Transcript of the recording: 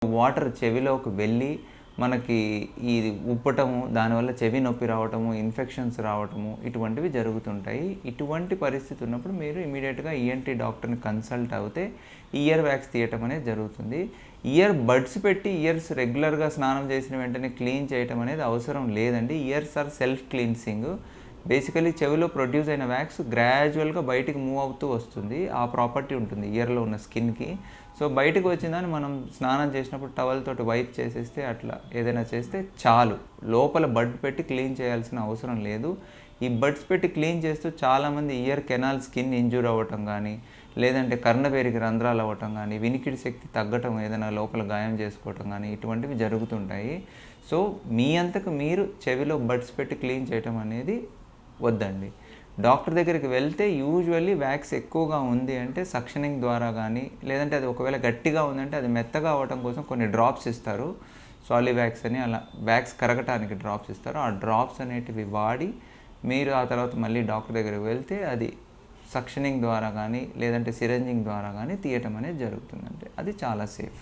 Water చెవిలోకి వెళ్ళి మనకి ఇది ఉబ్బటము, దానివల్ల చెవి నొప్పి రావటము, ఇన్ఫెక్షన్స్ రావటము ఇటువంటివి జరుగుతుంటాయి. ఇటువంటి పరిస్థితి ఉన్నప్పుడు మీరు ఇమీడియట్‌గా ఈఎన్‌టీ డాక్టర్‌ని కన్సల్ట్ అవుతే ఇయర్ వ్యాక్స్ తీయటం అనేది జరుగుతుంది. ఇయర్ బడ్స్ పెట్టి ఇయర్స్ రెగ్యులర్‌గా స్నానం చేసిన వెంటనే క్లీన్ చేయటం అనేది అవసరం లేదండి. Years or self cleansing. Basically చెవిలో ప్రొడ్యూస్ అయిన వ్యాక్స్ గ్రాడ్యువల్‌గా బయటికి మూవ్ అవుతూ వస్తుంది. ఆ ప్రాపర్టీ ఉంటుంది ఇయర్‌లో ఉన్న స్కిన్‌కి. సో, బయటకు వచ్చిందని మనం స్నానం చేసినప్పుడు టవల్ తోటి వైప్ చేసేస్తే అట్లా ఏదైనా చేస్తే చాలు. లోపల బడ్ పెట్టి క్లీన్ చేయాల్సిన అవసరం లేదు. ఈ బడ్స్ పెట్టి క్లీన్ చేస్తూ చాలామంది ఇయర్ కెనాల్ స్కిన్ ఇంజ్యూర్ అవ్వటం గానీ, లేదంటే కర్ణబేరికి రంధ్రాలు అవ్వటం గానీ, వినికిడి శక్తి తగ్గటం, ఏదైనా లోపల గాయం చేసుకోవటం గానీ ఇటువంటివి జరుగుతుంటాయి. సో, మీ అంతకు మీరు చెవిలో బడ్స్ పెట్టి క్లీన్ చేయటం అనేది వద్దండి. డాక్టర్ దగ్గరికి వెళ్తే యూజువల్లీ వ్యాక్స్ ఎక్కువగా ఉంది అంటే సక్షనింగ్ ద్వారా కానీ, లేదంటే అది ఒకవేళ గట్టిగా ఉందంటే అది మెత్తగా అవ్వటం కోసం కొన్ని డ్రాప్స్ ఇస్తారు. సాలివాక్స్ అని అలా వ్యాక్స్ కరగటానికి డ్రాప్స్ ఇస్తారు. ఆ డ్రాప్స్ అనేటివి వాడి మీరు ఆ తర్వాత మళ్ళీ డాక్టర్ దగ్గరికి వెళ్తే అది సక్షనింగ్ ద్వారా కానీ, లేదంటే సిరంజింగ్ ద్వారా కానీ తీయటం అనేది జరుగుతుందండి. అది చాలా సేఫ్.